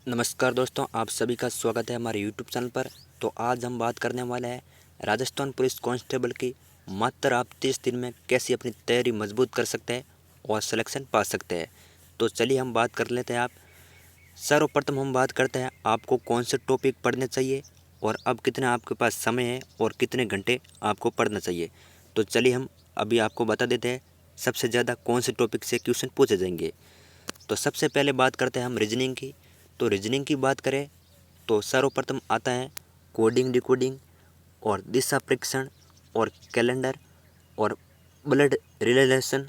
नमस्कार दोस्तों, आप सभी का स्वागत है हमारे यूट्यूब चैनल पर। तो आज हम बात करने वाले हैं राजस्थान पुलिस कांस्टेबल की। मात्र आप 30 दिन में कैसे अपनी तैयारी मजबूत कर सकते हैं और सिलेक्शन पा सकते हैं। तो चलिए हम बात कर लेते हैं। आप सर्वप्रथम हम बात करते हैं आपको कौन से टॉपिक पढ़ने चाहिए और अब कितना आपके पास समय है और कितने घंटे आपको पढ़ना चाहिए। तो चलिए हम अभी आपको बता देते हैं सबसे ज़्यादा कौन से टॉपिक से क्वेश्चन पूछे जाएंगे। तो सबसे पहले बात करते हैं हम रीजनिंग की। तो रीजनिंग की बात करें तो सर्वप्रथम आता है कोडिंग, डिकोडिंग और दिशा परीक्षण और कैलेंडर और ब्लड रिलेशन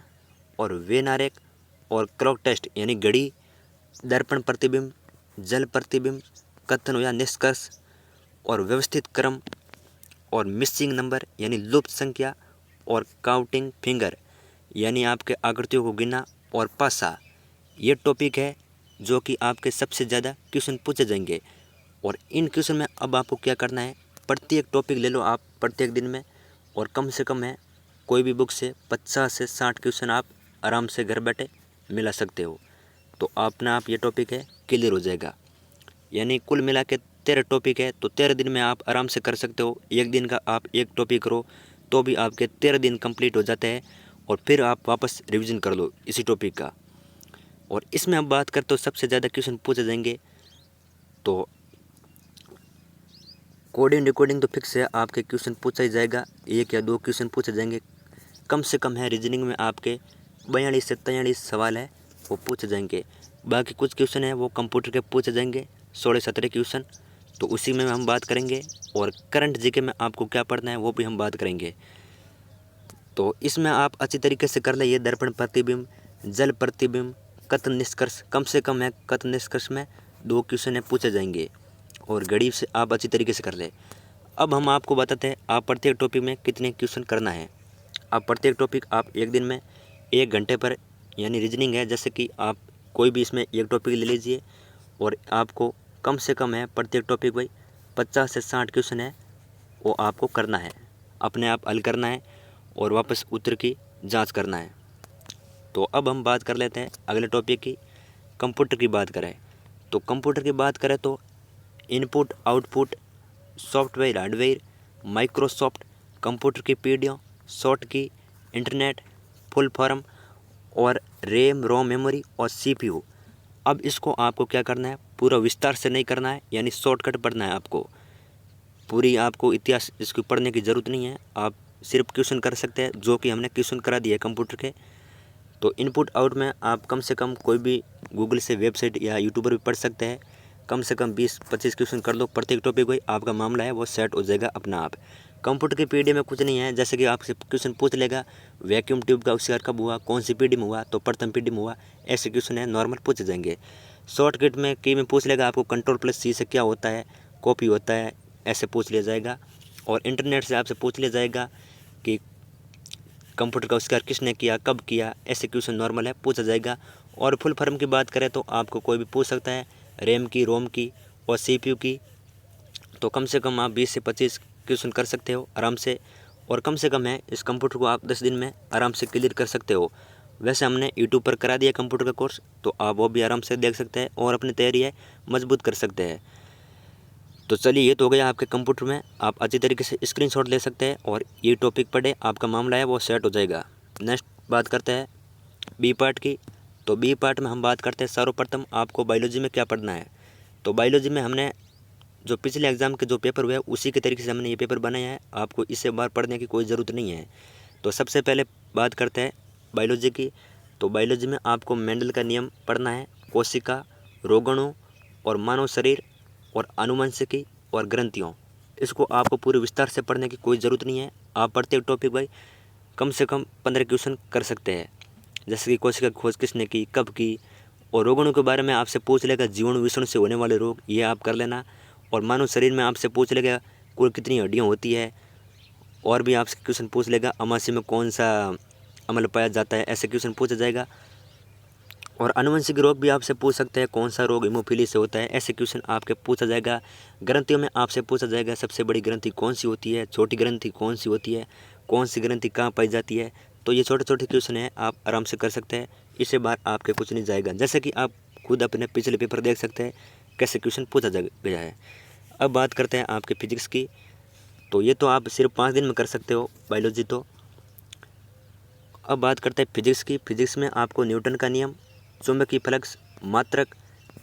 और वेन आरेख और क्लॉक टेस्ट यानी घड़ी, दर्पण प्रतिबिंब, जल प्रतिबिंब, कथन या निष्कर्ष और व्यवस्थित क्रम और मिसिंग नंबर यानी लुप्त संख्या और काउंटिंग फिंगर यानी आपके आकृतियों को गिना और पासा। ये टॉपिक है जो कि आपके सबसे ज़्यादा क्वेश्चन पूछे जाएंगे। और इन क्वेश्चन में अब आपको क्या करना है, प्रत्येक टॉपिक ले लो आप प्रत्येक दिन में, और कम से कम है कोई भी बुक से 50 से 60 क्वेश्चन आप आराम से घर बैठे मिला सकते हो। तो अपना आप ये टॉपिक है क्लियर हो जाएगा। यानी कुल मिला के 13 टॉपिक है, तो 13 दिन में आप आराम से कर सकते हो। एक दिन का आप एक टॉपिक करो तो भी आपके 13 दिन कंप्लीट हो जाते हैं, और फिर आप वापस रिवीजन कर लो इसी टॉपिक का। और इसमें हम बात करते हो सबसे ज़्यादा क्वेश्चन पूछे जाएंगे। तो कोडिंग डिकोडिंग तो फिक्स है, आपके क्वेश्चन पूछा ही जाएगा, एक या दो क्वेश्चन पूछे जाएंगे कम से कम है। रीजनिंग में आपके 42 से 43 सवाल है वो पूछे जाएंगे। बाकी कुछ क्वेश्चन है वो कंप्यूटर के पूछे जाएंगे 16-17 क्वेश्चन, तो उसी में हम बात करेंगे। और करंट जीके में आपको क्या पढ़ना है वो भी हम बात करेंगे। तो इसमें आप अच्छी तरीके से कर ले। ये दर्पण प्रतिबिंब, जल प्रतिबिंब, कथन निष्कर्ष, कम से कम है कथन निष्कर्ष में 2 क्वेश्चन है पूछे जाएंगे, और गणित से आप अच्छी तरीके से कर ले। अब हम आपको बताते हैं आप प्रत्येक टॉपिक में कितने क्वेश्चन करना है। आप प्रत्येक टॉपिक आप एक दिन में 1 घंटे पर, यानी रीजनिंग है जैसे कि आप कोई भी इसमें एक टॉपिक ले लीजिए, और आपको कम से कम है प्रत्येक टॉपिक भाई 50 से 60 क्वेश्चन है वो आपको करना है, अपने आप हल करना है और वापस उत्तर की जांच करना है। तो अब हम बात कर लेते हैं अगले टॉपिक की। कंप्यूटर की बात करें तो कंप्यूटर की बात करें तो input output, software hardware, Microsoft, computer की पीढ़ियों, शॉर्ट की, इंटरनेट, फुल फॉर्म और रैम रोम मेमोरी और सीपीयू। अब इसको आपको क्या करना है, पूरा विस्तार से नहीं करना है, यानी शॉर्टकट पढ़ना है आपको। पूरी आपको इतिहास इसको पढ़ने की ज़रूरत नहीं है, आप सिर्फ क्वेश्चन कर सकते हैं जो कि हमने क्वेश्चन करा दिया है कंप्यूटर के। तो इनपुट आउट में आप कम से कम कोई भी गूगल से वेबसाइट या यूट्यूबर भी पढ़ सकते हैं। कम से कम 20-25 क्वेश्चन कर लो प्रत्येक टॉपिक को, आपका मामला है वो सेट हो जाएगा अपना आप। कंप्यूटर की पीढ़ी में कुछ नहीं है, जैसे कि आपसे क्वेश्चन पूछ लेगा वैक्यूम ट्यूब का आविष्कार कब हुआ, कौन सी पीढ़ी में हुआ, तो प्रथम पीढ़ी में हुआ। ऐसे क्वेश्चन है नॉर्मल पूछे जाएंगे। शॉर्टकट में की में पूछ लेगा आपको Ctrl+C से क्या होता है, कॉपी होता है, ऐसे पूछ लिया जाएगा। और इंटरनेट से आपसे पूछ लिया जाएगा कि कंप्यूटर का आविष्कार किसने किया, कब किया, ऐसे क्वेश्चन नॉर्मल है पूछा जाएगा। और फुल फॉर्म की बात करें तो आपको कोई भी पूछ सकता है, रैम की, रोम की और सीपीयू की। तो कम से कम आप 20 से 25 क्वेश्चन कर सकते हो आराम से, और कम से कम है इस कंप्यूटर को आप 10 दिन में आराम से क्लियर कर सकते हो। वैसे हमने यूट्यूब पर करा दिया कंप्यूटर का कोर्स, तो आप वो भी आराम से देख सकते हैं और अपनी तैयारी है मजबूत कर सकते हैं। तो चलिए ये तो हो गया आपके कंप्यूटर में, आप अच्छी तरीके से स्क्रीनशॉट ले सकते हैं और ये टॉपिक पढ़े, आपका मामला है वो सेट हो जाएगा। नेक्स्ट बात करते हैं बी पार्ट की। तो बी पार्ट में हम बात करते हैं सर्वप्रथम आपको बायोलॉजी में क्या पढ़ना है। तो बायोलॉजी में हमने जो पिछले एग्जाम के जो पेपर हुए उसी के तरीके से हमने ये पेपर बनाया है, आपको इससे बार पढ़ने की कोई ज़रूरत नहीं है। तो सबसे पहले बात करते हैं बायोलॉजी की। तो बायोलॉजी में आपको मेंडल का नियम पढ़ना है, कोशिका, रोगाणु और मानव शरीर और आनुवंशिकी और ग्रंथियों। इसको आपको पूरे विस्तार से पढ़ने की कोई ज़रूरत नहीं है, आप प्रत्येक टॉपिक भाई कम से कम 15 क्वेश्चन कर सकते हैं। जैसे कि कोशिका की खोज किसने की, कब की, और रोगाणु के बारे में आपसे पूछ लेगा जीवाणु विषाणु से होने वाले रोग, ये आप कर लेना। और मानव शरीर में आपसे पूछ लेगा कुल कितनी हड्डियाँ होती है, और भी आपसे क्वेश्चन पूछ लेगा अमाशय में कौन सा अम्ल पाया जाता है, ऐसे क्वेश्चन पूछा जाएगा। और आनुवंशिक रोग भी आपसे पूछ सकते हैं, कौन सा रोग हीमोफीली से होता है, ऐसे क्वेश्चन आपके पूछा जाएगा। ग्रंथियों में आपसे पूछा जाएगा सबसे बड़ी ग्रंथि कौन सी होती है, छोटी ग्रंथि कौन सी होती है, कौन सी ग्रंथि कहाँ पाई जाती है। तो ये छोटे छोटे क्वेश्चन हैं, आप आराम से कर सकते हैं, इससे बाहर आपके कुछ नहीं जाएगा। जैसे कि आप खुद अपने पिछले पेपर देख सकते हैं, कैसे क्वेश्चन पूछा गया है। अब बात करते हैं आपके फिजिक्स की। तो ये तो आप सिर्फ 5 दिन में कर सकते हो बायोलॉजी तो। अब बात करते हैं फिजिक्स की। फिजिक्स में आपको न्यूटन का नियम, चुंबकीय फ्लक्स, मात्रक,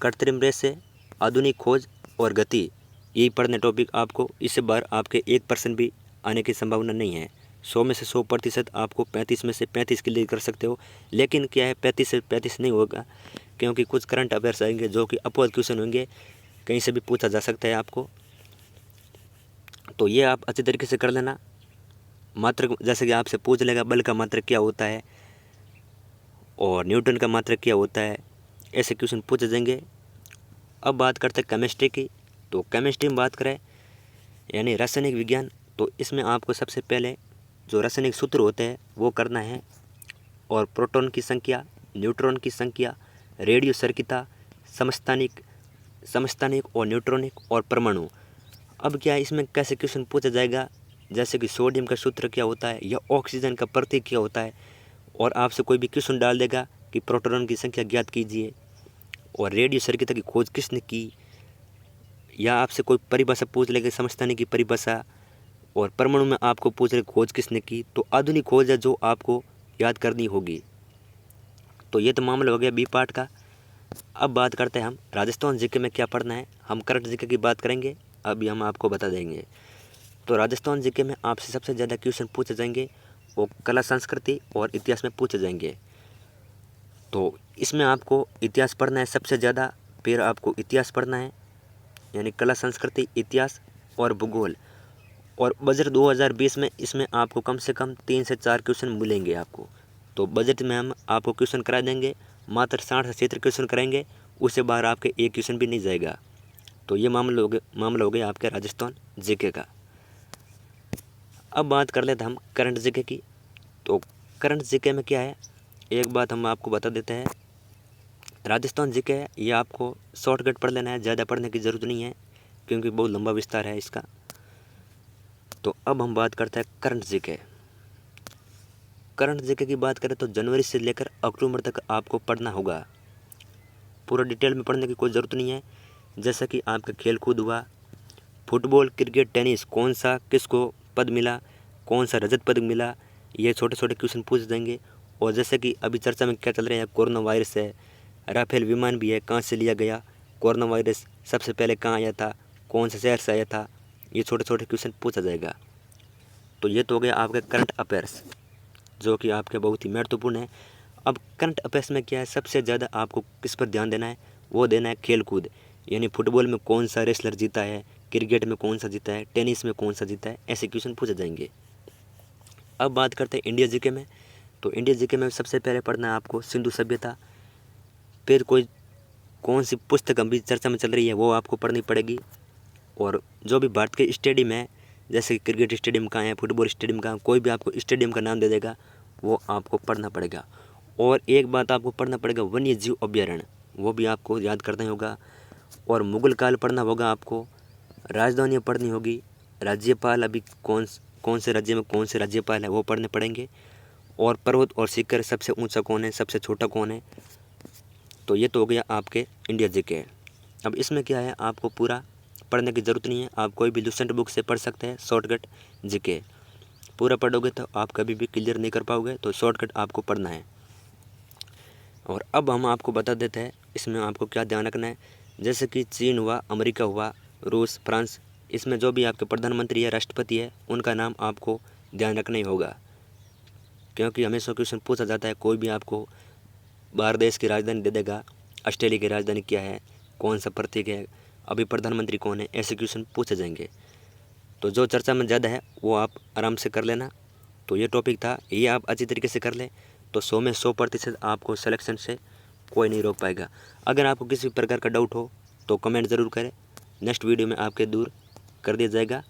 कृत्रिम रेसे, आधुनिक खोज और गति, यही पढ़ने टॉपिक आपको। इस बार आपके 1% भी आने की संभावना नहीं है। 100 में से 100% आपको 35 में से 35 क्लियर कर सकते हो। लेकिन क्या है, 35 से 35 नहीं होगा, क्योंकि कुछ करंट अफेयर्स आएंगे जो कि अपोज क्वेश्चन होंगे, कहीं से भी पूछा जा सकता है आपको। तो ये आप अच्छी तरीके से कर लेना। मात्रक जैसे कि आपसे पूछ लेगा बल का मात्रक क्या होता है और न्यूटन का मात्रक क्या होता है, ऐसे क्वेश्चन पूछे जाएंगे। अब बात करते हैं केमिस्ट्री की। तो केमिस्ट्री में बात करें यानी रासायनिक विज्ञान, तो इसमें आपको सबसे पहले जो रासायनिक सूत्र होते हैं वो करना है, और प्रोटॉन की संख्या, न्यूट्रॉन की संख्या, रेडियो सर्किता, समस्थानिक और न्यूट्रॉनिक और परमाणु। अब क्या है, इसमें कैसे क्वेश्चन पूछा जाएगा, जैसे कि सोडियम का सूत्र क्या होता है या ऑक्सीजन का प्रतीक क्या होता है, और आपसे कोई भी क्वेश्चन डाल देगा कि प्रोटॉन की संख्या ज्ञात कीजिए, और रेडियो सर्किता की खोज किसने की, या आपसे कोई परिभाषा पूछ लेगा समझताने की परिभाषा, और परमाणु में आपको पूछ रहे खोज किसने की, तो आधुनिक खोज है जो आपको याद करनी होगी। तो ये तो मामला हो गया बी पार्ट का। अब बात करते हैं हम राजस्थान जीके में क्या पढ़ना है। हम करंट जीके की बात करेंगे, अभी हम आपको बता देंगे। तो राजस्थान जीके में आपसे सबसे ज़्यादा क्वेश्चन पूछे जाएंगे वो कला संस्कृति और इतिहास में पूछे जाएंगे। तो इसमें आपको इतिहास पढ़ना है सबसे ज़्यादा, फिर आपको इतिहास पढ़ना है यानी कला संस्कृति, इतिहास और भूगोल। और बजट 2020 में इसमें आपको कम से कम 3 से 4 क्वेश्चन मिलेंगे आपको। तो बजट में हम आपको क्वेश्चन करा देंगे, मात्र 60 से 70 क्वेश्चन कराएंगे, उससे बाहर आपके एक क्वेश्चन भी नहीं जाएगा। तो ये मामला हो गया आपके राजस्थान जीके का। अब बात कर लेते हैं हम करंट जीके की। तो करंट जीके में क्या है, एक बात हम आपको बता देते हैं। राजस्थान जीके है ये आपको शॉर्टकट पढ़ लेना है, ज़्यादा पढ़ने की ज़रूरत नहीं है क्योंकि बहुत लंबा विस्तार है इसका। तो अब हम बात करते हैं करंट जीके। करंट जीके की बात करें तो जनवरी से लेकर अक्टूबर तक आपको पढ़ना होगा। पूरा डिटेल में पढ़ने की कोई ज़रूरत नहीं है। जैसा कि आपका खेल कूद हुआ, फुटबॉल, क्रिकेट, टेनिस, कौन सा किसको पद मिला, कौन सा रजत पदक मिला, ये छोटे छोटे क्वेश्चन पूछ देंगे। और जैसे कि अभी चर्चा में क्या चल रहा है, कोरोना वायरस है, राफेल विमान भी है, कहाँ से लिया गया, कोरोना वायरस सबसे पहले कहाँ आया था, कौन से शहर से आया था, ये छोटे छोटे क्वेश्चन पूछा जाएगा। तो ये तो हो गया आपके करंट अफेयर्स जो कि आपके बहुत ही महत्वपूर्ण है। अब करंट अफेयर्स में क्या है, सबसे ज़्यादा आपको किस पर ध्यान देना है, वो देना है खेल कूद, यानी फुटबॉल में कौन सा रेसलर जीता है, क्रिकेट में कौन सा जीता है, टेनिस में कौन सा जीता है, ऐसे क्वेश्चन पूछे जाएंगे। अब बात करते हैं इंडिया जीके में। तो इंडिया जीके में सबसे पहले पढ़ना है आपको सिंधु सभ्यता, फिर कोई कौन सी पुस्तक अभी चर्चा में चल रही है वो आपको पढ़नी पड़ेगी, और जो भी भारत के स्टेडियम है जैसे कि क्रिकेट स्टेडियम कहाँ है, फुटबॉल स्टेडियम कहाँ, कोई भी आपको स्टेडियम का नाम दे देगा वो आपको पढ़ना पड़ेगा। और एक बात आपको पढ़ना पड़ेगा वन्य जीव अभ्यारण्य, वो भी आपको याद करना होगा। और मुगल काल पढ़ना होगा आपको, राजधानियाँ पढ़नी होगी, राज्यपाल अभी कौन से राज्य में कौन से राज्यपाल है वो पढ़ने पड़ेंगे, और पर्वत और शिखर सबसे ऊंचा कौन है, सबसे छोटा कौन है। तो ये तो हो गया आपके इंडिया जीके। अब इसमें क्या है, आपको पूरा पढ़ने की ज़रूरत नहीं है, आप कोई भी लूसेंट बुक से पढ़ सकते हैं शॉर्टकट जीके। पूरा पढ़ोगे तो आप कभी भी क्लियर नहीं कर पाओगे, तो शॉर्टकट आपको पढ़ना है। और अब हम आपको बता देते हैं इसमें आपको क्या ध्यान रखना है। जैसे कि चीन हुआ, अमेरिका हुआ, रूस, फ्रांस, इसमें जो भी आपके प्रधानमंत्री है, राष्ट्रपति है, उनका नाम आपको ध्यान रखना ही होगा, क्योंकि हमेशा क्वेश्चन पूछा जाता है। कोई भी आपको बाहर देश की राजधानी दे देगा, ऑस्ट्रेलिया की राजधानी क्या है, कौन सा प्रतीक है, अभी प्रधानमंत्री कौन है, ऐसे क्वेश्चन पूछे जाएंगे। तो जो चर्चा में ज़्यादा है वो आप आराम से कर लेना। तो ये टॉपिक था, ये आप अच्छी तरीके से कर लें तो 100 में 100% आपको सिलेक्शन से कोई नहीं रोक पाएगा। अगर आपको किसी प्रकार का डाउट हो तो कमेंट ज़रूर करें, नेक्स्ट वीडियो में आपके दूर कर दिया जाएगा।